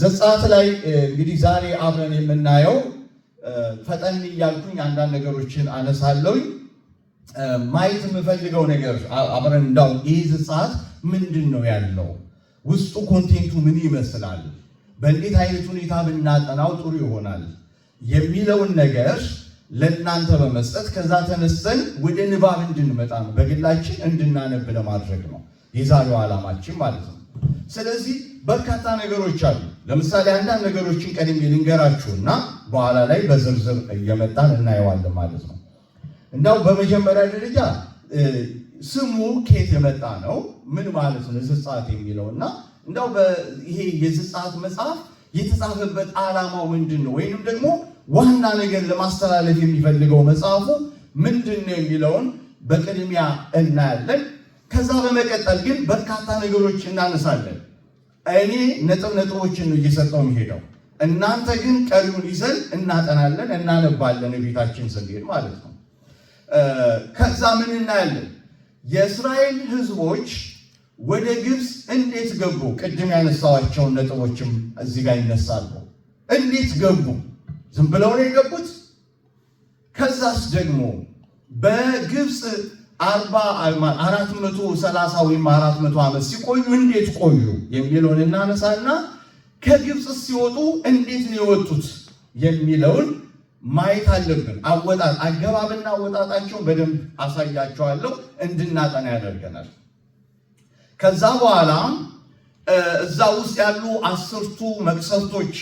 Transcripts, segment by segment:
ዘጸአት ላይ እንግዲህ ዛሬ አብረን የምናየው ፈጠን እያልኩኝ አንዳንድ ነገሮችን አነሳለሁ። ማየት የምፈልገው ነገር አብረን እንዳው ይህ ዘጸአት ምንድን ነው ያለው፣ ውስጡ ኮንቴንቱ ምን ይመስላል፣ በእንዴት አይነት ሁኔታ ብናጠናው ጥሩ ይሆናል የሚለውን ነገር ለእናንተ በመስጠት ከዛ ተነስተን ወደ ንባብ እንድንመጣ ነው፣ በግላችን እንድናነብ ለማድረግ ነው የዛሬው ዓላማችን ማለት ነው። ስለዚህ በርካታ ነገሮች አሉ። ለምሳሌ አንዳንድ ነገሮችን ቀድሜ ልንገራችሁና በኋላ ላይ በዝርዝር እየመጣን እናየዋለን ማለት ነው። እንዳው በመጀመሪያ ደረጃ ስሙ ከየት የመጣ ነው፣ ምን ማለት ነው ዘጸአት የሚለውና እንዳው ይሄ የዘጸአት መጽሐፍ የተጻፈበት ዓላማው ምንድን ነው ወይንም ደግሞ ዋና ነገር ለማስተላለፍ የሚፈልገው መጽሐፉ ምንድን ነው የሚለውን በቅድሚያ እናያለን። ከዛ በመቀጠል ግን በርካታ ነገሮች እናነሳለን። እኔ ነጥቦችን ነው እየሰጠው የሚሄደው፣ እናንተ ግን ቀሪውን ይዘን እናጠናለን፣ እናነባለን ቤታችን ስንሄድ ማለት ነው። ከዛ ምን እናያለን? የእስራኤል ሕዝቦች ወደ ግብፅ እንዴት ገቡ? ቅድም ያነሳዋቸውን ነጥቦችም እዚህ ጋር ይነሳሉ። እንዴት ገቡ? ዝም ብለው ነው የገቡት? ከዛስ ደግሞ በግብፅ 430 ወይም 400 ዓመት ሲቆዩ እንዴት ቆዩ የሚለውን እናነሳና ከግብፅ ሲወጡ እንዴት ነው የወጡት የሚለውን ማየት አለብን። አገባብና አወጣጣቸው በደንብ አሳያቸዋለሁ፣ እንድናጠና ያደርገናል። ከዛ በኋላ እዛ ውስጥ ያሉ 10ቱ መቅሰፍቶች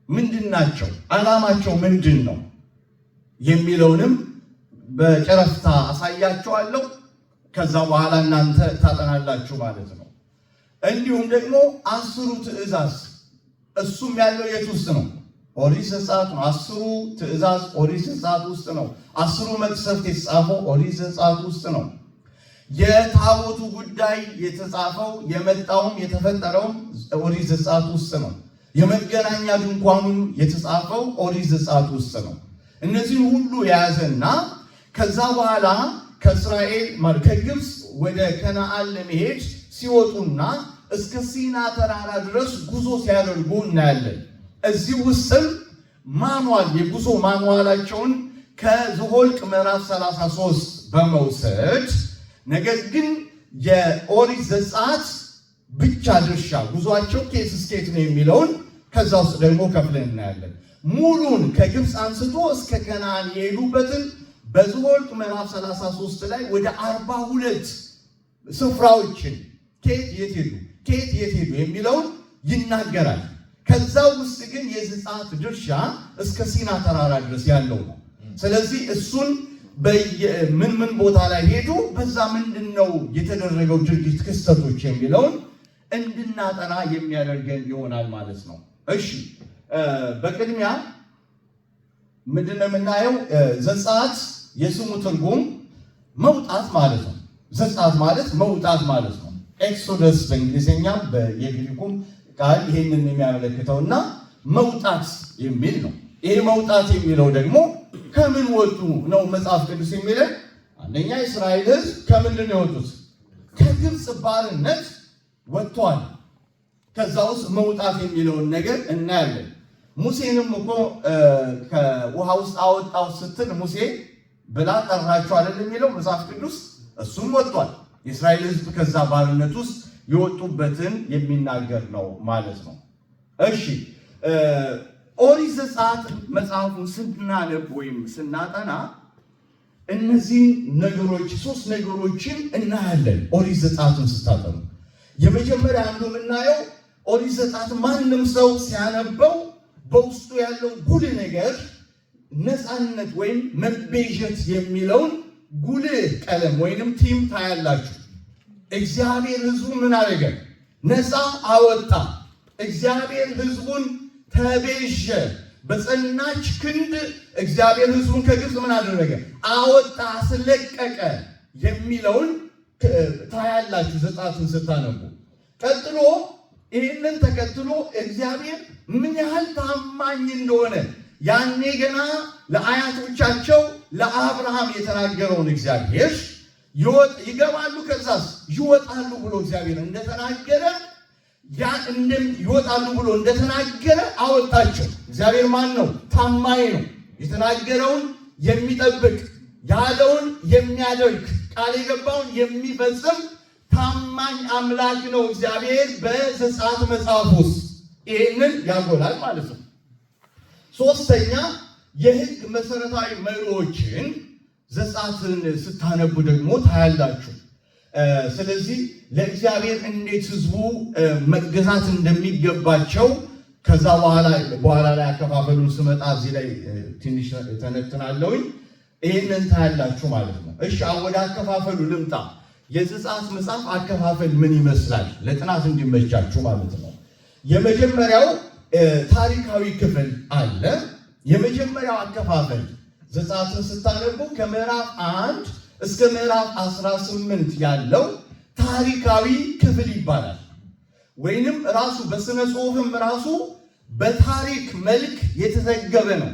ምንድን ናቸው፣ ዓላማቸው ምንድን ነው የሚለውንም በጨረፍታ አሳያቸዋለሁ። ከዛ በኋላ እናንተ ታጠናላችሁ ማለት ነው። እንዲሁም ደግሞ 10ሩ ትእዛዝ እሱም ያለው የት ውስጥ ነው? ኦሪት ዘጸአት ነው። 10ሩ ትእዛዝ ኦሪት ዘጸአት ውስጥ ነው። 10ሩ መቅሰፍት የተጻፈው ኦሪት ዘጸአት ውስጥ ነው። የታቦቱ ጉዳይ የተጻፈው የመጣውም የተፈጠረውም ኦሪት ዘጸአት ውስጥ ነው። የመገናኛ ድንኳኑም የተጻፈው ኦሪት ዘጸአት ውስጥ ነው። እነዚህን ሁሉ የያዘና ከዛ በኋላ ከግብፅ ወደ ከነዓን ለመሄድ ሲወጡና እስከ ሲና ተራራ ድረስ ጉዞ ሲያደርጉ እናያለን። እዚህ ውስጥም የጉዞ ማንዋላቸውን ከዘኍልቍ ምዕራፍ 33 በመውሰድ ነገር ግን የኦሪት ዘጸአት ብቻ ድርሻ ጉዟቸው ከየት እስከ የት ነው የሚለውን ከዛ ውስጥ ደግሞ ከፍለን እናያለን። ሙሉን ከግብፅ አንስቶ እስከ ከነዓን የሄዱበትን በዘኍልቍ ምዕራፍ 33 ላይ ወደ 42 ስፍራዎችን ከየት የት ሄዱ የሚለውን ይናገራል። ከዛ ውስጥ ግን የዘጸአት ድርሻ እስከ ሲና ተራራ ድረስ ያለው ነው። ስለዚህ እሱን ምን ቦታ ላይ ሄዱ፣ በዛ ምንድነው የተደረገው ድርጊት፣ ክስተቶች የሚለውን እንድናጠና የሚያደርገን ይሆናል ማለት ነው። እሺ በቅድሚያ ምንድነው የምናየው? ዘጸአት የስሙ ትርጉም መውጣት ማለት ነው። ዘጸአት ማለት መውጣት ማለት ነው። ኤክሶደስ በእንግሊዝኛም የግሪኩም ቃል ይሄንን የሚያመለክተውና መውጣት የሚል ነው። ይሄ መውጣት የሚለው ደግሞ ከምን ወጡ ነው መጽሐፍ ቅዱስ የሚለው? አንደኛ የእስራኤል ሕዝብ ከምንድን ነው የወጡት? ከግብፅ ባርነት ወጥቷል። ከዛ ውስጥ መውጣት የሚለውን ነገር እናያለን። ሙሴንም እኮ ከውሃ ውስጥ አወጣው ስትል ሙሴ ብላ ጠራቸው አይደል የሚለው መጽሐፍ ቅዱስ። እሱም ወጥቷል። የእስራኤል ሕዝብ ከዛ ባርነት ውስጥ የወጡበትን የሚናገር ነው ማለት ነው። እሺ ኦሪት ዘጸአት መጽሐፉን ስናነብ ወይም ስናጠና እነዚህ ነገሮች 3 ነገሮችን እናያለን። ኦሪት ዘጸአትን ስታጠኑ የመጀመሪያ አንዱ የምናየው ኦሪት ዘጸአት ማንም ሰው ሲያነበው በውስጡ ያለው ጉልህ ነገር ነፃነት ወይም መቤዠት የሚለውን ጉልህ ቀለም ወይንም ቲም ታያላችሁ። እግዚአብሔር ሕዝቡን ምን አደረገ? ነፃ አወጣ። እግዚአብሔር ሕዝቡን ተቤዠ። በጸናች ክንድ እግዚአብሔር ሕዝቡን ከግብፅ ምን አደረገ? አወጣ፣ አስለቀቀ የሚለውን ታያላችሁ ዘጸአትን ስታነቡ። ቀጥሎ ይህንን ተከትሎ እግዚአብሔር ምን ያህል ታማኝ እንደሆነ ያኔ ገና ለአያቶቻቸው ለአብርሃም የተናገረውን እግዚአብሔር ይገባሉ ከዛስ ይወጣሉ ብሎ እግዚአብሔር እንደተናገረ ያ ይወጣሉ ብሎ እንደተናገረ አወጣቸው። እግዚአብሔር ማን ነው? ታማኝ ነው። የተናገረውን የሚጠብቅ ያለውን የሚያደርግ ቃል የገባውን የሚፈጽም ታማኝ አምላክ ነው እግዚአብሔር በዘጸአት መጽሐፍ ውስጥ ይህንን ያጎላል ማለት ነው። ሶስተኛ የሕግ መሰረታዊ መሪዎችን ዘጸአትን ስታነቡ ደግሞ ታያላችሁ። ስለዚህ ለእግዚአብሔር እንዴት ሕዝቡ መገዛት እንደሚገባቸው ከዛ በኋላ ላይ አከፋፈሉን ስመጣ እዚህ ላይ ትንሽ ተነትናለሁኝ። ይህንን ታያላችሁ ማለት ነው። እሺ ወደ አከፋፈሉ ልምጣ። የዘጸአት መጽሐፍ አከፋፈል ምን ይመስላል? ለጥናት እንዲመቻችሁ ማለት ነው። የመጀመሪያው ታሪካዊ ክፍል አለ። የመጀመሪያው አከፋፈል ዘጸአትን ስታነቡ ከምዕራፍ 1 እስከ ምዕራፍ 18 ያለው ታሪካዊ ክፍል ይባላል። ወይንም ራሱ በስነ ጽሑፍም ራሱ በታሪክ መልክ የተዘገበ ነው።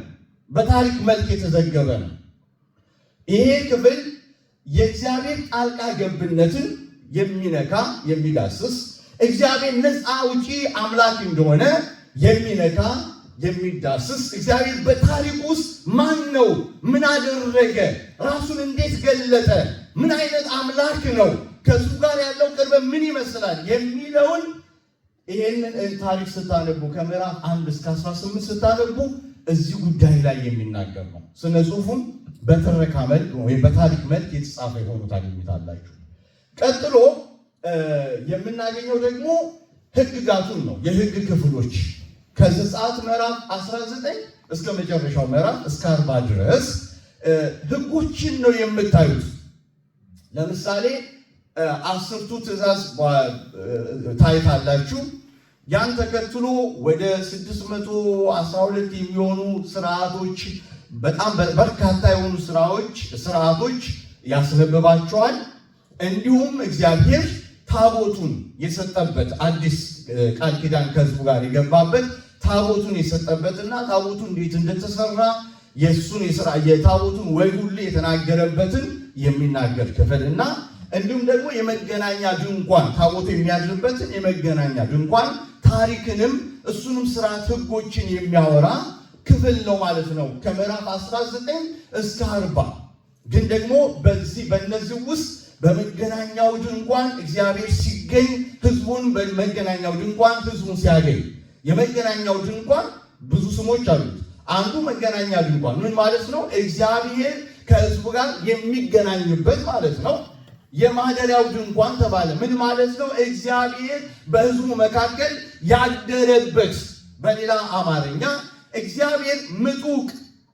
በታሪክ መልክ የተዘገበ ነው። ይሄ ክፍል የእግዚአብሔር ጣልቃ ገብነትን የሚነካ የሚዳስስ እግዚአብሔር ነፃ አውጪ አምላክ እንደሆነ የሚነካ የሚዳስስ እግዚአብሔር በታሪክ ውስጥ ማን ነው፣ ምን አደረገ፣ ራሱን እንዴት ገለጠ፣ ምን አይነት አምላክ ነው፣ ከሱ ጋር ያለው ቅርበት ምን ይመስላል የሚለውን ይሄንን ታሪክ ስታነቡ ከምዕራፍ 1 እስከ 18 ስታነቡ እዚህ ጉዳይ ላይ የሚናገር ነው። ስነ ጽሑፉም በትረካ መልክ ወይም በታሪክ መልክ የተጻፈ የሆኑ ታገኙታላችሁ። ቀጥሎ የምናገኘው ደግሞ ሕግጋቱን ነው። የሕግ ክፍሎች ከዘጸአት ምዕራፍ 19 እስከ መጨረሻው ምዕራፍ እስከ 40 ድረስ ሕጎችን ነው የምታዩት። ለምሳሌ 10ቱ ትእዛዝ ታይታላችሁ። ያን ተከትሎ ወደ 612 የሚሆኑ ስርዓቶች፣ በጣም በርካታ የሆኑ ስርዓቶች ያስነበባቸዋል። እንዲሁም እግዚአብሔር ታቦቱን የሰጠበት አዲስ ቃል ኪዳን ከሕዝቡ ጋር የገባበት ታቦቱን የሰጠበትና ታቦቱ እንዴት እንደተሰራ የታቦቱን ወይ ሁሉ የተናገረበትን የሚናገር ክፍልና እንዲሁም ደግሞ የመገናኛ ድንኳን ታቦቱ የሚያድርበትን የመገናኛ ድንኳን ታሪክንም እሱንም ስርዓት ሕጎችን የሚያወራ ክፍል ነው ማለት ነው። ከምዕራፍ 19 እስከ 40 ግን ደግሞ በእነዚህ ውስጥ በመገናኛው ድንኳን እግዚአብሔር ሲገኝ ሕዝቡን በመገናኛው ድንኳን ሕዝቡን ሲያገኝ የመገናኛው ድንኳን ብዙ ስሞች አሉት። አንዱ መገናኛ ድንኳን ምን ማለት ነው? እግዚአብሔር ከሕዝቡ ጋር የሚገናኝበት ማለት ነው። የማደሪያው ድንኳን ተባለ። ምን ማለት ነው? እግዚአብሔር በሕዝቡ መካከል ያደረበት። በሌላ አማርኛ እግዚአብሔር ምጡቅ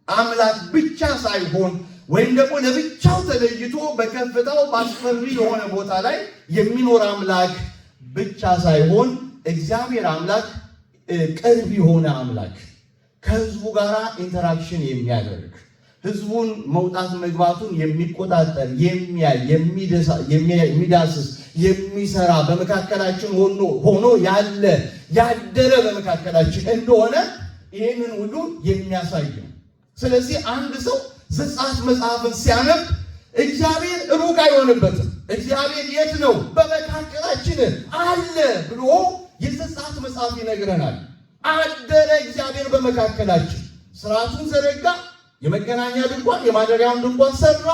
አምላክ ብቻ ሳይሆን ወይም ደግሞ ለብቻው ተለይቶ በከፍታው በአስፈሪ የሆነ ቦታ ላይ የሚኖር አምላክ ብቻ ሳይሆን እግዚአብሔር አምላክ ቅርብ የሆነ አምላክ ከሕዝቡ ጋር ኢንተራክሽን የሚያደርግ ሕዝቡን መውጣት መግባቱን የሚቆጣጠር የሚያይ የሚዳስስ የሚሰራ በመካከላችን ሆኖ ያደረ በመካከላችን እንደሆነ ይህንን ሁሉ የሚያሳይ ነው። ስለዚህ አንድ ሰው ዘጸአት መጽሐፍን ሲያነብ እግዚአብሔር ሩቅ አይሆንበትም። እግዚአብሔር የት ነው? በመካከላችን አለ ብሎ የዘጸአት መጽሐፍ ይነግረናል። አደረ እግዚአብሔር በመካከላችን፣ ስርዓቱን ዘረጋ፣ የመገናኛ ድንኳን የማደሪያውን ድንኳን ሰራ።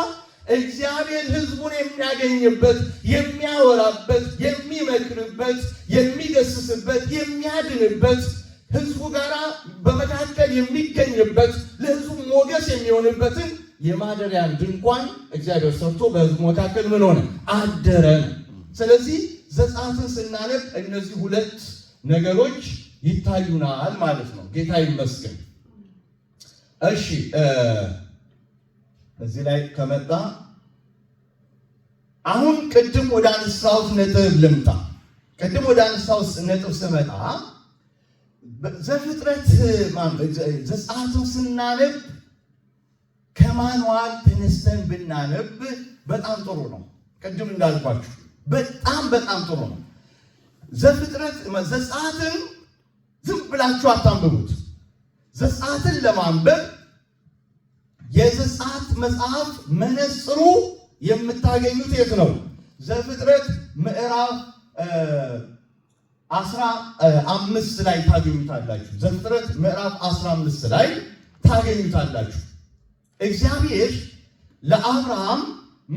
እግዚአብሔር ሕዝቡን የሚያገኝበት፣ የሚያወራበት፣ የሚመክርበት፣ የሚገስስበት፣ የሚያድንበት ሕዝቡ ጋር በመካከል የሚገኝበት ለሕዝቡ ሞገስ የሚሆንበትን የማደሪያን ድንኳን እግዚአብሔር ሰርቶ በሕዝቡ መካከል ምን ሆነ? አደረ። ስለዚህ ዘጸአትን ስናነብ እነዚህ ሁለት ነገሮች ይታዩናል ማለት ነው። ጌታ ይመስገን። እሺ እዚህ ላይ ከመጣ አሁን ቅድም ወደ አነሳሁት ነጥብ ልምጣ። ቅድም ወደ አነሳሁት ነጥብ ስመጣ ዘፍጥረት ዘጸአትን ስናነብ ከማንዋል ተነስተን ብናነብ በጣም ጥሩ ነው። ቅድም እንዳልኳችሁ በጣም ጥሩ ነው። ዘጸአትን ዝም ብላችሁ አታንብቡት። ዘጸአትን ለማንበብ የዘጸአት መጽሐፍ መነጽሩ የምታገኙት የት ነው? ዘፍጥረት ምዕራፍ 15 ላይ ታገኙታላችሁ። ዘፍጥረት ምዕራፍ 15 ላይ ታገኙታላችሁ። እግዚአብሔር ለአብርሃም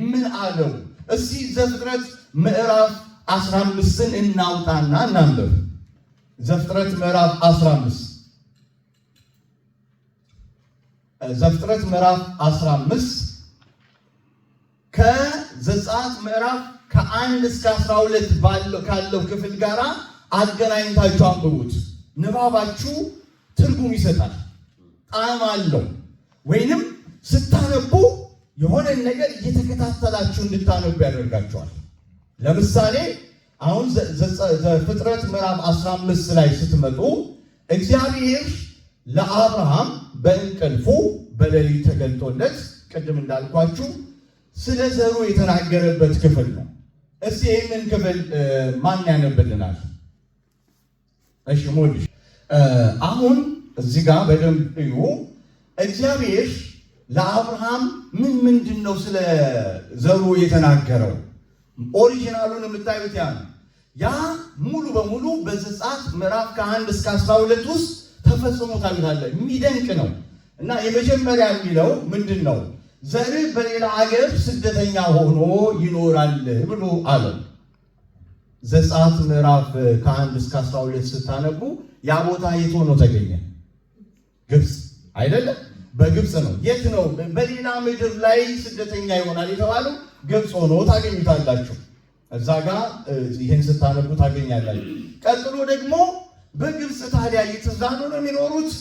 ምን አለው? እስቲ ዘፍጥረት ምዕራፍ 15ን እናውጣና እናንብብ። ዘፍጥረት ምዕራፍ 15 ዘፍጥረት ምዕራፍ 15 ከዘጸአት ምዕራፍ ከ1 እስከ 12 ካለው ክፍል ጋር አገናኝታችሁ አንብቡት። ንባባችሁ ትርጉም ይሰጣል፣ ጣዕም አለው። ወይንም ስታነቡ የሆነ ነገር እየተከታተላችሁ እንድታነቡ ያደርጋችኋል። ለምሳሌ አሁን ዘፍጥረት ምዕራፍ 15 ላይ ስትመጡ እግዚአብሔር ለአብርሃም በእንቅልፉ በሌሊት ተገልጦለት ቅድም እንዳልኳችሁ ስለ ዘሩ የተናገረበት ክፍል ነው። እስቲ ይህንን ክፍል ማን ያነብልናል? እሺ ሞልሽ። አሁን እዚህ ጋር በደንብ እዩ። እግዚአብሔር ለአብርሃም ምንድን ነው ስለ ዘሩ የተናገረው? ኦሪጂናሉን የምታዩት ያ ሙሉ በሙሉ በዘጸአት ምዕራፍ ከ1 እስከ 12 ውስጥ ተፈጽሞ ታዩታላችሁ። የሚደንቅ ነው። እና የመጀመሪያ የሚለው ምንድን ነው? ዘርህ በሌላ ሀገር ስደተኛ ሆኖ ይኖራል ብሎ አለ። ዘጸአት ምዕራፍ ከ1 እስከ 12 ስታነቡ ያ ቦታ የት ሆኖ ተገኘ? ግብፅ አይደለም? በግብፅ ነው። የት ነው? በሌላ ምድር ላይ ስደተኛ ይሆናል የተባለው ግብፅ ሆኖ ታገኙታላችሁ። እዛ ጋር ይህን ስታነቡ ታገኛላችሁ። ቀጥሎ ደግሞ በግብፅ ታዲያ እየተዝናኑ ነው የሚኖሩት።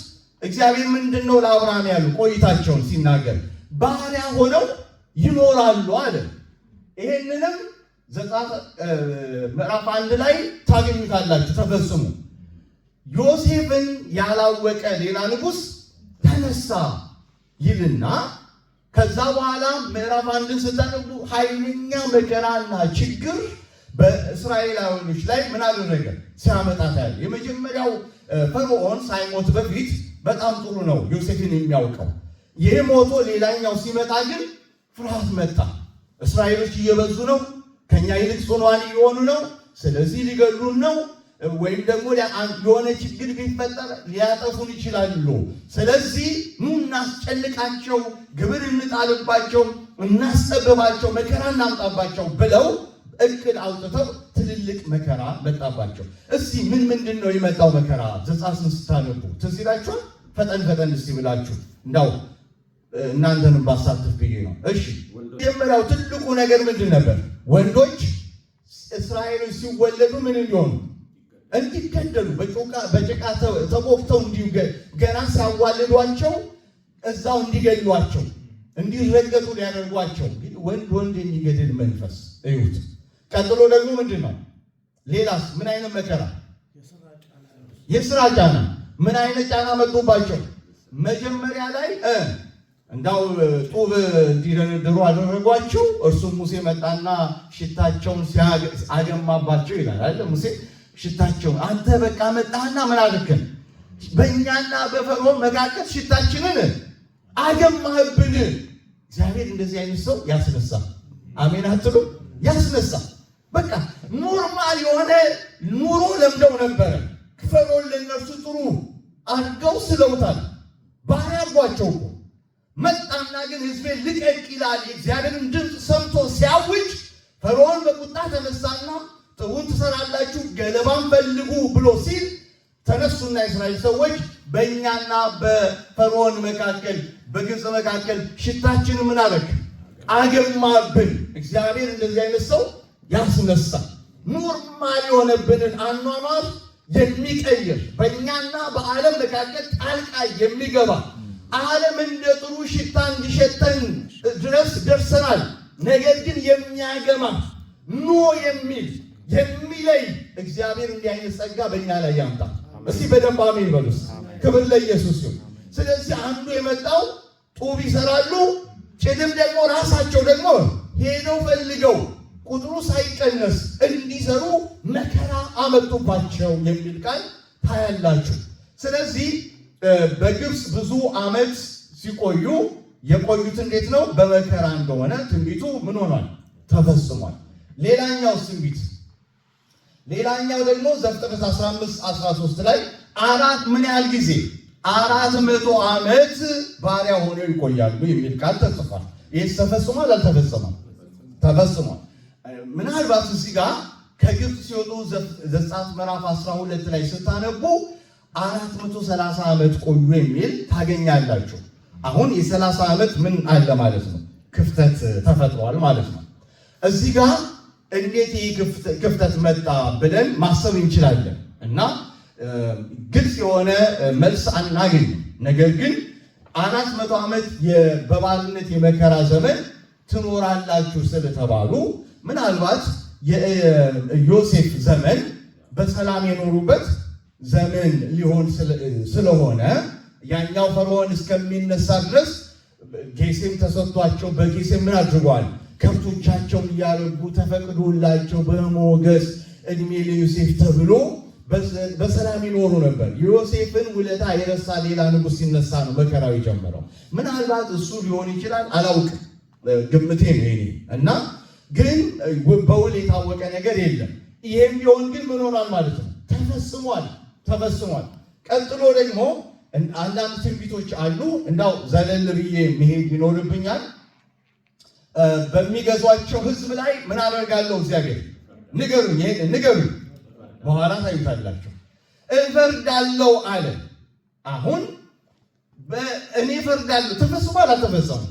እግዚአብሔር ምንድን ነው ለአብርሃም ያሉ ቆይታቸውን ሲናገር ባሪያ ሆነው ይኖራሉ አለ። ይሄንንም ዘጸአት ምዕራፍ 1 ላይ ታገኙታላችሁ። ተፈጽሞ ዮሴፍን ያላወቀ ሌላ ንጉሥ ተነሳ ይልና ከዛ በኋላ ምዕራፍ 1 ስታነቡ ኃይለኛ መከራና ችግር በእስራኤላውያኖች ላይ ምን አደረገ? ሲያመጣት ያለ የመጀመሪያው ፈርዖን ሳይሞት በፊት በጣም ጥሩ ነው ዮሴፍን የሚያውቀው። ይህ ሞቶ ሌላኛው ሲመጣ ግን ፍርሃት መጣ። እስራኤሎች እየበዙ ነው፣ ከኛ ይልቅ ጽኑዓን እየሆኑ ነው፣ ስለዚህ ሊገሉን ነው፣ ወይም ደግሞ የሆነ ችግር ቢፈጠር ሊያጠፉን ይችላሉ። ስለዚህ ኑ እናስጨንቃቸው፣ ግብር እንጣልባቸው፣ እናስጠብባቸው፣ መከራ እናምጣባቸው ብለው እቅድ አውጥተው ትልልቅ መከራ መጣባቸው። እስቲ ምንድን ነው የመጣው መከራ? ዘጸአትን ስታነቡ ትዝ ይላችኋል? ፈጠን እስቲ ብላችሁ እንዳው እናንተንም ባሳትፍ ብዬ ነው። እሺ መጀመሪያው ትልቁ ነገር ምንድን ነበር? ወንዶች እስራኤሎች ሲወለዱ ምን እንዲሆኑ? እንዲገደሉ፣ በጭቃ ተቆፍተው ገና ሲያዋልዷቸው እዛው እንዲገሏቸው፣ እንዲረገጡ ሊያደርጓቸው። ወንድ የሚገድል መንፈስ እዩት። ቀጥሎ ደግሞ ምንድን ነው? ሌላስ ምን አይነት መከራ? የስራ ጫና። ምን አይነት ጫና መጥቶባቸው? መጀመሪያ ላይ እንዳው ጡብ እንዲደረድሩ አደረጓቸው። እርሱም ሙሴ መጣና ሽታቸውን አገማባቸው ይላል አይደል? ሙሴ ሽታቸውን አንተ በቃ መጣህና ምን አድርገን በእኛና በፈርዖን መካከል ሽታችንን አገማህብን። እግዚአብሔር እንደዚህ አይነት ሰው ያስነሳ። አሜን አትሉ? ያስነሳ። በቃ ኖርማል የሆነ ኑሮ ለምደው ነበረ። ፈርዖን ለነሱ ጥሩ አድርገው ስለውታል። ባሪያ አድርጓቸው እኮ መጣና ግን ሕዝቤን ልቀቅ ይላል። የእግዚአብሔርን ድምፅ ሰምቶ ሲያውጅ ፈርዖን በቁጣ ተነሳና ጥሩን ትሰራላችሁ፣ ገለባን ፈልጉ ብሎ ሲል ተነሱና የእስራኤል ሰዎች በእኛና በፈርዖን መካከል በግብፅ መካከል ሽታችን ምን አደረግ? አገማብን። እግዚአብሔር እንደዚህ አይነት ሰው ያስነሳ። ኖርማል የሆነብንን አኗኗር የሚቀይር በእኛና በዓለም መካከል ጣልቃ የሚገባ ዓለም እንደ ጥሩ ሽታ እንዲሸተን ድረስ ደርሰናል። ነገር ግን የሚያገማ ኖ የሚል የሚለይ እግዚአብሔር እንዲህ አይነት ጸጋ በእኛ ላይ ያምጣ። እስቲ በደንብ አሜን በሉስ። ክብር ለኢየሱስ ይሁን። ስለዚህ አንዱ የመጣው ጡብ ይሰራሉ፣ ጭድም ደግሞ ራሳቸው ደግሞ ሄደው ፈልገው ቁጥሩ ሳይቀነስ እንዲሰሩ መከራ አመጡባቸው የሚል ቃል ታያላችሁ። ስለዚህ በግብፅ ብዙ ዓመት ሲቆዩ የቆዩት እንዴት ነው? በመከራ እንደሆነ ትንቢቱ ምን ሆኗል? ተፈጽሟል። ሌላኛው ትንቢት ሌላኛው ደግሞ ዘፍጥረት 15:13 ላይ ምን ያህል ጊዜ 400 ዓመት ባሪያ ሆነው ይቆያሉ የሚል ቃል ተጽፏል። ይህ ተፈጽሟል አልተፈጸመም? ተፈጽሟል። ምናልባት እዚህ ጋር ከግብፅ ሲወጡ ዘጸአት ምዕራፍ 12 ላይ ስታነቡ 430 ዓመት ቆዩ የሚል ታገኛላችሁ። አሁን የ30 ዓመት ምን አለ ማለት ነው? ክፍተት ተፈጥሯል ማለት ነው። እዚህ ጋር እንዴት ይህ ክፍተት መጣ ብለን ማሰብ እንችላለን እና ግልጽ የሆነ መልስ አናገኝም። ነገር ግን 400 ዓመት በባርነት የመከራ ዘመን ትኖራላችሁ ስለተባሉ ምናልባት የዮሴፍ ዘመን በሰላም የኖሩበት ዘመን ሊሆን ስለሆነ ያኛው ፈርዖን እስከሚነሳ ድረስ ጌሴም ተሰጥቷቸው በጌሴም ምን አድርጓል? ከብቶቻቸውን እያረጉ ተፈቅዶላቸው በሞገስ እድሜ ለዮሴፍ ተብሎ በሰላም ይኖሩ ነበር። የዮሴፍን ውለታ የረሳ ሌላ ንጉሥ ሲነሳ ነው መከራው የጀመረው። ምናልባት እሱ ሊሆን ይችላል፣ አላውቅም፣ ግምቴ ነው ይሄ እና ግን በውል የታወቀ ነገር የለም። ይሄም ቢሆን ግን ምን ሆኗል ማለት ነው? ተፈጽሟል። ቀጥሎ ደግሞ አንዳንድ ትንቢቶች አሉ። እንዳው ዘለል ብዬ መሄድ ይኖርብኛል። በሚገዟቸው ሕዝብ ላይ ምን አደርጋለሁ? እግዚአብሔር ንገሩኝ፣ በኋላ ታዩታላችሁ። እፈርዳለሁ አለ። አሁን እኔ እፈርዳለሁ። ተፈጽሟል አልተፈጸመም?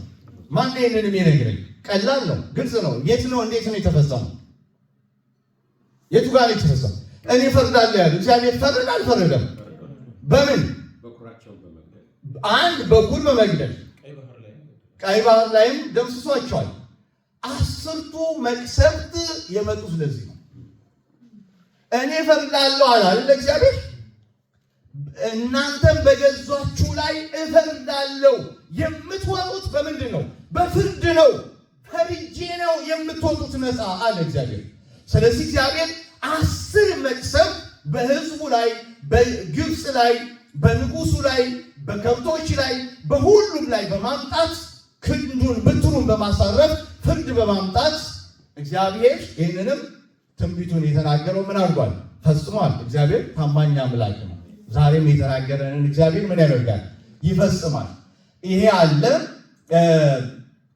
ማን ይሄንን የሚነግረኝ? ቀላል ነው፣ ግልጽ ነው። የት ነው? እንዴት ነው የተፈጸመው? የቱ ጋር የተፈጸመው? እኔ እፈርዳለሁ ያለ እግዚአብሔር ፈረደ አልፈረደም? በምን? አንድ በኩል በመግደል ቀይ ባህር ላይም ደምስሷቸዋል። 10ቱ መቅሰፍት የመጡት ለዚህ ነው። እኔ እፈርዳለሁ አላለ እግዚአብሔር። እናንተም በገዟችሁ ላይ እፈርዳለሁ። የምትወጡት በምንድን ነው? በፍርድ ነው። ፈርጄ ነው የምትወጡት ነፃ አለ እግዚአብሔር። ስለዚህ እግዚአብሔር 10 መቅሰፍት በሕዝቡ ላይ፣ በግብፅ ላይ፣ በንጉሱ ላይ፣ በከብቶች ላይ፣ በሁሉም ላይ በማምጣት ክንዱን ብትሩን በማሳረፍ ፍርድ በማምጣት እግዚአብሔር ይህንንም ትንቢቱን የተናገረው ምን አድርጓል? ፈጽሟል። እግዚአብሔር ታማኝ አምላክ ነው። ዛሬም የተናገረንን እግዚአብሔር ምን ያደርጋል? ይፈጽማል። ይሄ አለ።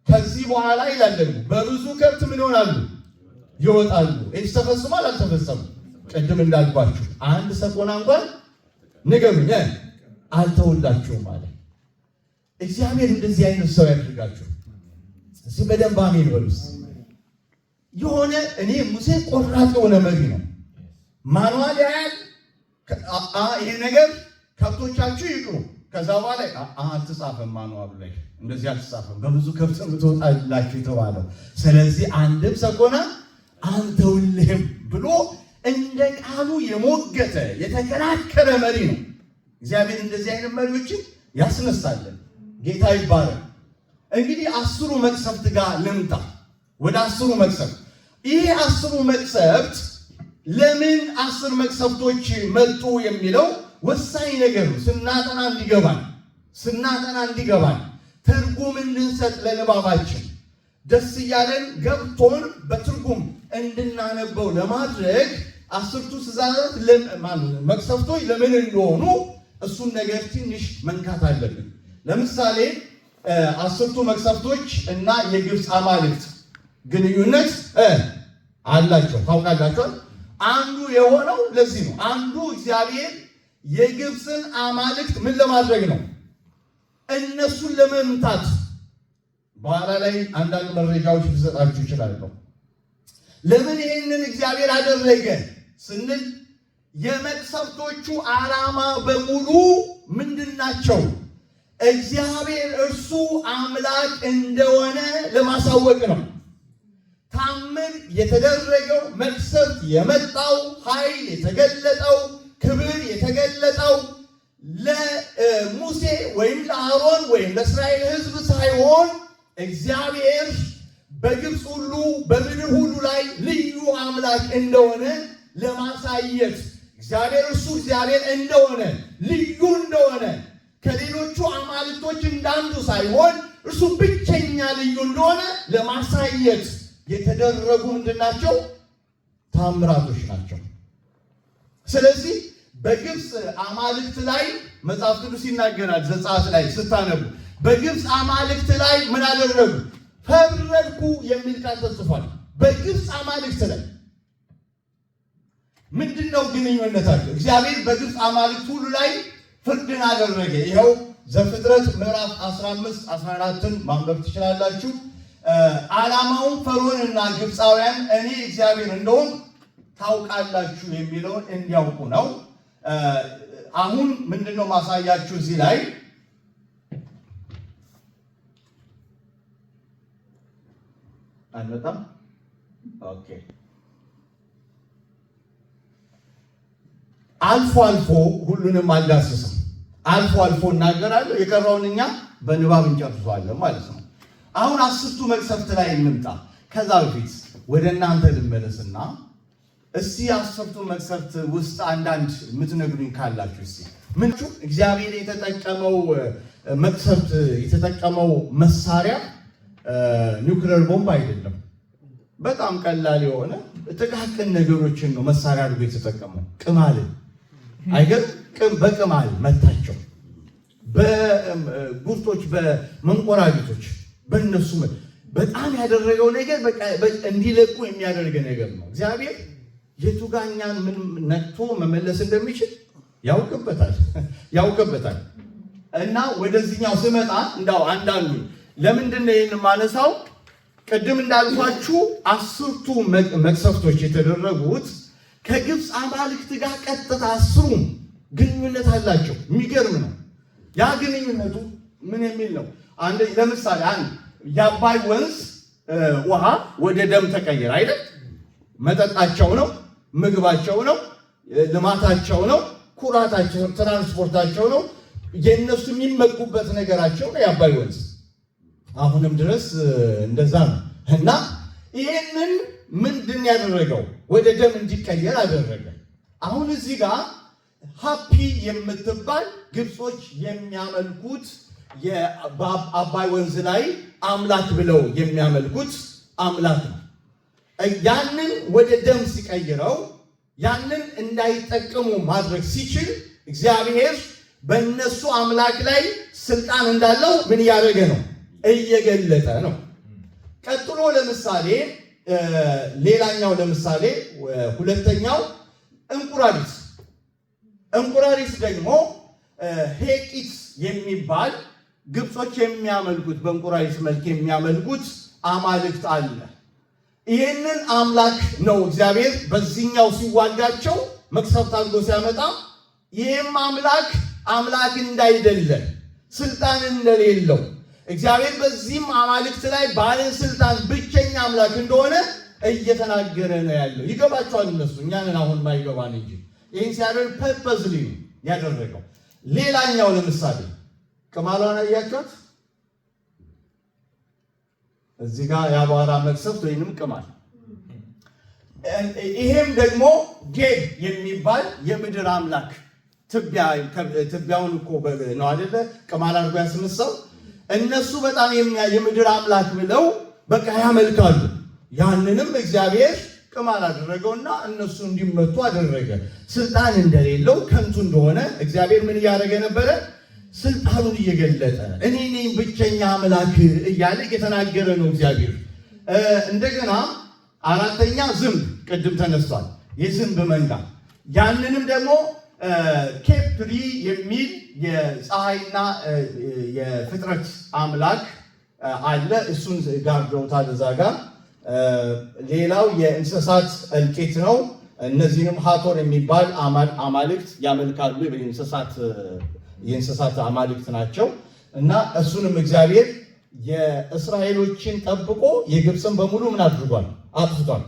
ከዚህ በኋላ ይላል ደግሞ በብዙ ከብት ምን ይሆናሉ? ይወጣሉ። ይህ ተፈጽሟል አልተፈጸመም? ቅድም እንዳልኳችሁ አንድ ሰኮና እንኳን ንገሩኝ አልተውላችሁም አለ እግዚአብሔር። እንደዚህ አይነት ሰው ያድርጋችሁ። እዚህ በደንብ አሜን በሉ። የሆነ እኔ ሙሴ ቆራጥ የሆነ መሪ ነው። ማንዋል ያያል። ይሄ ነገር ከብቶቻችሁ ይቅሩ። ከዛ በኋላ አልተጻፈም፣ ማንዋሉ ላይ እንደዚህ አልተጻፈም። በብዙ ከብት ትወጣላችሁ የተባለው። ስለዚህ አንድም ሰኮና አልተውልህም ብሎ እንደ ቃሉ የሞገተ የተከራከረ መሪ ነው እግዚአብሔር። እንደዚህ አይነት መሪዎችን ያስነሳለን። ጌታ ይባረክ። እንግዲህ 10ሩ መቅሰፍት ጋር ልምጣ። ወደ 10ሩ መቅሰፍት። ይሄ 10ሩ መቅሰፍት ለምን 10 መቅሰፍቶች መጡ የሚለው ወሳኝ ነገር ነው። ስናጠና እንዲገባን ትርጉም እንድንሰጥ ለንባባችን ደስ እያለን ገብቶን በትርጉም እንድናነበው ለማድረግ 10ቱ ትእዛዛት መቅሰፍቶች ለምን እንደሆኑ እሱን ነገር ትንሽ መንካት አለብን። ለምሳሌ 10ቱ መቅሰፍቶች እና የግብፅ አማልክት ግንኙነት አላቸው። ታውቃላችሁ። አንዱ የሆነው ለዚህ ነው። አንዱ እግዚአብሔር የግብፅን አማልክት ምን ለማድረግ ነው? እነሱን ለመምታት። በኋላ ላይ አንዳንድ መረጃዎች ሊሰጣችሁ ይችላል። ለምን ይህንን እግዚአብሔር አደረገ ስንል የመቅሰፍቶቹ ዓላማ በሙሉ ምንድናቸው? እግዚአብሔር እርሱ አምላክ እንደሆነ ለማሳወቅ ነው። ታምር የተደረገው፣ መቅሰፍት የመጣው፣ ኃይል የተገለጠው፣ ክብር የተገለጠው ለሙሴ ወይም ለአሮን ወይም ለእስራኤል ሕዝብ ሳይሆን እግዚአብሔር በግብፅ ሁሉ በምድር ሁሉ ላይ ልዩ አምላክ እንደሆነ ለማሳየት እግዚአብሔር እርሱ እግዚአብሔር እንደሆነ ልዩ እንደሆነ ከሌሎቹ አማልክቶች እንዳንዱ ሳይሆን እርሱ ብቸኛ ልዩ እንደሆነ ለማሳየት የተደረጉ ምንድናቸው? ታምራቶች ናቸው። ስለዚህ በግብፅ አማልክት ላይ መጽሐፍ ቅዱስ ይናገራል። ዘጸአት ላይ ስታነቡ በግብፅ አማልክት ላይ ምን አደረጉ? ፈረድኩ የሚል ቃል ተጽፏል። በግብፅ አማልክት ላይ ምንድነው ግንኙነታቸው? እግዚአብሔር በግብፅ አማልክት ሁሉ ላይ ፍርድን አደረገ። ይኸው ዘፍጥረት ምዕራፍ 15 14ን ማንበብ ትችላላችሁ። ዓላማውን ፈርዖንና ግብፃውያን እኔ እግዚአብሔር እንደሆን ታውቃላችሁ የሚለውን እንዲያውቁ ነው። አሁን ምንድነው ማሳያችሁ እዚህ ላይ አልመጣም። ኦኬ አልፎ አልፎ ሁሉንም አልዳስስም። አልፎ አልፎ እናገራለሁ። የቀረውን እኛ በንባብ እንጨርሰዋለን ማለት ነው። አሁን 10ቱ መቅሰፍት ላይ እንምጣ። ከዛ በፊት ወደ እናንተ ልመለስና እስቲ 10ቱ መቅሰፍት ውስጥ አንዳንድ የምትነግሩኝ ካላችሁ እስቲ ምንጩ እግዚአብሔር የተጠቀመው መቅሰፍት የተጠቀመው መሳሪያ ኒውክሌር ቦምብ አይደለም። በጣም ቀላል የሆነ ጥቃቅን ነገሮችን ነው መሳሪያ አድርጎ የተጠቀመው። ቅማልን አይገርም? በቅማል መታቸው። በጉርቶች በመንቆራቢቶች በእነሱ በጣም ያደረገው ነገር በቃ እንዲለቁ የሚያደርግ ነገር ነው። እግዚአብሔር የቱጋኛን ምን ነክቶ መመለስ እንደሚችል ያውቅበታል። እና ወደዚህኛው ስመጣ እንዳው አንዳንዱ ለምንድን ነው ይህን ማነሳው? ቅድም እንዳልኳችሁ 10ቱ መቅሰፍቶች የተደረጉት ከግብፅ አማልክት ጋር ቀጥታ 10ሩም ግንኙነት አላቸው። የሚገርም ነው። ያ ግንኙነቱ ምን የሚል ነው? ለምሳሌ የአባይ ወንዝ ውሃ ወደ ደም ተቀየረ አይደል? መጠጣቸው ነው፣ ምግባቸው ነው፣ ልማታቸው ነው፣ ኩራታቸው፣ ትራንስፖርታቸው ነው፣ የእነሱ የሚመኩበት ነገራቸው ነው የአባይ ወንዝ። አሁንም ድረስ እንደዛ ነው። እና ይህንን ምንድን ያደረገው? ወደ ደም እንዲቀየር አደረገ። አሁን እዚህ ጋር ሃፒ የምትባል ግብጾች የሚያመልኩት በአባይ ወንዝ ላይ አምላክ ብለው የሚያመልኩት አምላክ ነው። ያንን ወደ ደም ሲቀይረው ያንን እንዳይጠቀሙ ማድረግ ሲችል እግዚአብሔር በእነሱ አምላክ ላይ ስልጣን እንዳለው ምን እያደረገ ነው? እየገለጠ ነው። ቀጥሎ ለምሳሌ ሌላኛው ለምሳሌ ሁለተኛው እንቁራሪት ደግሞ ሄቂት የሚባል ግብጾች የሚያመልኩት በእንቁራሪት መልክ የሚያመልኩት አማልክት አለ። ይህንን አምላክ ነው እግዚአብሔር በዚህኛው ሲዋጋቸው መቅሰፍት አድርጎ ሲያመጣ ይህም አምላክ እንዳይደለ ስልጣን እንደሌለው እግዚአብሔር በዚህም አማልክት ላይ ባለስልጣን ብቸኛ አምላክ እንደሆነ እየተናገረ ነው ያለው። ይገባቸዋል እነሱ፣ እኛንን አሁን ማይገባን እንጂ ይህን ሲያደርግ ፐርፐዝሊ ያደረገው። ሌላኛው ለምሳሌ ቅማሏን አያችኋት? እዚህ ጋር የአቧራ መቅሰፍት ወይንም ቅማል። ይሄም ደግሞ ጌብ የሚባል የምድር አምላክ ትቢያውን እኮ ነው አይደለ? ቅማል አድርጎ ያስነሳው። እነሱ በጣም የምድር አምላክ ብለው በቃ ያመልካሉ። ያንንም እግዚአብሔር ቅማል አደረገውና እነሱ እንዲመቱ አደረገ። ስልጣን እንደሌለው ከንቱ እንደሆነ እግዚአብሔር ምን እያደረገ ነበረ? ስልጣኑን እየገለጠ እኔ ነኝ ብቸኛ አምላክ እያለ እየተናገረ ነው እግዚአብሔር። እንደገና አራተኛ ዝንብ፣ ቅድም ተነስቷል። የዝንብ መንጋ። ያንንም ደግሞ ኬፕሪ የሚል የፀሐይና የፍጥረት አምላክ አለ። እሱን ጋርደውታል እዛ ጋር። ሌላው የእንስሳት እልቂት ነው። እነዚህንም ሀቶር የሚባል አማልክት ያመልካሉ። የእንስሳት አማልክት ናቸው። እና እሱንም እግዚአብሔር የእስራኤሎችን ጠብቆ የግብፅን በሙሉ ምን አድርጓል? አጥፍቷል።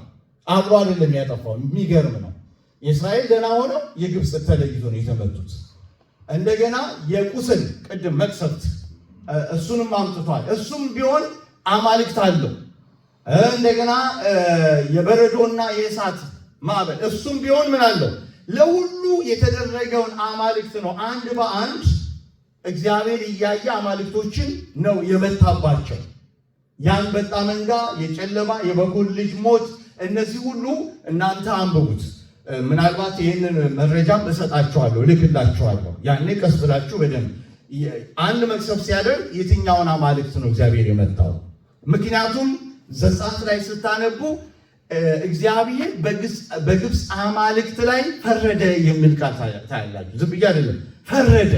አብሮ አይደለም ያጠፋው። የሚገርም ነው። የእስራኤል ደህና ሆነው የግብፅ ተለይቶ ነው የተመቱት። እንደገና የቁስል ቅድም መቅሰፍት እሱንም አምጥቷል። እሱም ቢሆን አማልክት አለው። እንደገና የበረዶና የእሳት ማዕበል እሱም ቢሆን ምን አለው? ለሁሉ የተደረገውን አማልክት ነው አንድ በአንድ እግዚአብሔር እያየ አማልክቶችን ነው የመታባቸው። የአንበጣ መንጋ፣ የጨለማ የበጉር ልጅ ሞት፣ እነዚህ ሁሉ እናንተ አንብቡት። ምናልባት ይህንን መረጃ እሰጣችኋለሁ፣ ልክላችኋለሁ። ያኔ ቀስ ብላችሁ በደንብ አንድ መቅሰፍ ሲያደርግ የትኛውን አማልክት ነው እግዚአብሔር የመታው? ምክንያቱም ዘጸአት ላይ ስታነቡ እግዚአብሔር በግብፅ አማልክት ላይ ፈረደ የሚል ቃል ታያላችሁ። ዝም ብዬ አይደለም፣ ፈረደ።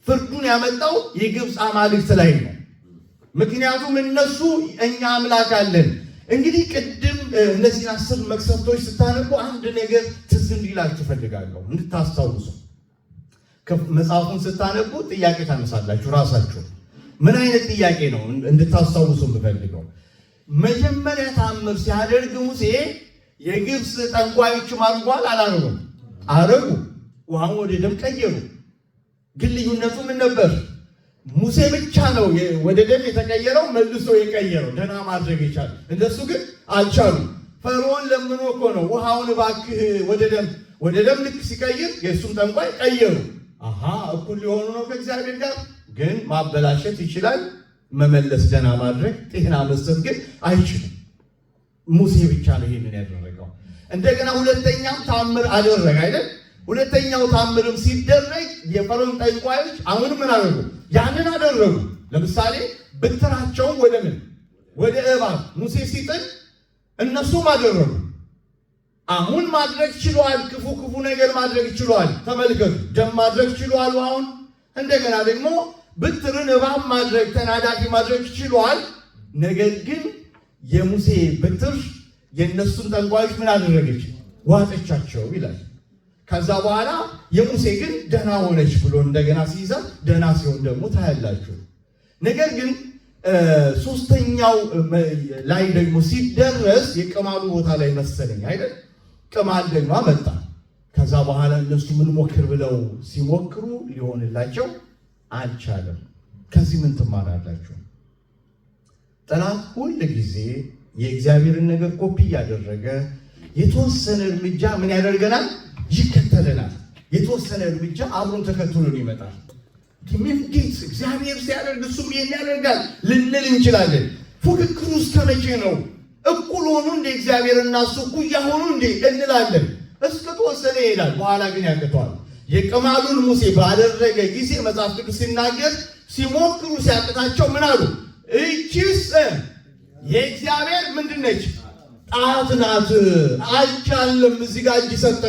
ፍርዱን ያመጣው የግብፅ አማልክት ላይ ነው። ምክንያቱም እነሱ እኛ አምላክ አለን። እንግዲህ ቅድም እነዚህ 10 መቅሰፍቶች ስታነቡ አንድ ነገር ትዝ እንዲላችሁ ፈልጋለሁ፣ እንድታስታውሱ። መጽሐፉን ስታነቡ ጥያቄ ታነሳላችሁ ራሳችሁ። ምን አይነት ጥያቄ ነው እንድታስታውሱ የምፈልገው? መጀመሪያ ታምር ሲያደርግ ሙሴ የግብፅ ጠንቋዮችም አድርጓል አላረጉም? አረጉ። ውሃን ወደ ደም ቀየሩ። ግን ልዩነቱ ምን ነበር? ሙሴ ብቻ ነው ወደ ደም የተቀየረው መልሶ የቀየረው፣ ደህና ማድረግ የቻለ። እንደሱ ግን አልቻሉም። ፈርዖን ለምኖ እኮ ነው ውሃውን እባክህ ወደ ደም ልክ ሲቀይር የእሱም ጠንቋይ ቀየሩ። አሃ እኩል ሊሆኑ ነው ከእግዚአብሔር ጋር። ግን ማበላሸት ይችላል፣ መመለስ ደህና ማድረግ ጤና መስጠት ግን አይችልም። ሙሴ ብቻ ነው ይሄንን ያደረገው። እንደገና ሁለተኛም ታምር አደረገ አይደል? ሁለተኛው ታምርም ሲደረግ የፈርዖን ጠንቋዮች አሁን ምን አደረጉ? ያንን አደረጉ። ለምሳሌ ብትራቸውን ወደ እባብ ሙሴ ሲጥል እነሱም አደረጉ። አሁን ማድረግ ችሏል። ክፉ ነገር ማድረግ ችሏል። ተመልከቱ፣ ደም ማድረግ ችሏል አሁን። እንደገና ደግሞ ብትርን እባብ ማድረግ ተናዳፊ ማድረግ ችሏል። ነገር ግን የሙሴ ብትር የእነሱን ጠንቋዮች ምን አደረገች? ዋጠቻቸው ይላል። ከዛ በኋላ የሙሴ ግን ደህና ሆነች ብሎ እንደገና ሲይዛት ደህና ሲሆን ደግሞ ታያላችሁ። ነገር ግን ሶስተኛው ላይ ደግሞ ሲደረስ የቅማሉ ቦታ ላይ መሰለኝ አይደል? ቅማል ደግሞ መጣ። ከዛ በኋላ እነሱ ምን ሞክር ብለው ሲሞክሩ ሊሆንላቸው አልቻለም። ከዚህ ምን ትማራላችሁ? ጠላት ሁል ጊዜ የእግዚአብሔርን ነገር ኮፒ እያደረገ የተወሰነ እርምጃ ምን ያደርገናል? ይከተለናል። የተወሰነ እርምጃ አብሮን ተከትሎን ይመጣል። እንዴት እግዚአብሔር ሲያደርግ እሱም ይሄን ያደርጋል ልንል እንችላለን። ፉክክሩ እስከ መቼ ነው? እኩል ሆኑ እንደ እግዚአብሔርና እሱ እኩያ ሆኑ እንደ እንላለን። እስከ ተወሰነ ይሄዳል። በኋላ ግን ያቅተዋል። የቅማሉን ሙሴ ባደረገ ጊዜ መጽሐፍ ቅዱስ ሲናገር ሲሞክሩ ሲያቅታቸው ምን አሉ? እቺስ የእግዚአብሔር ምንድን ነች? ጣት ናት። አልቻለም። እዚህ ጋር እጅ ሰጠ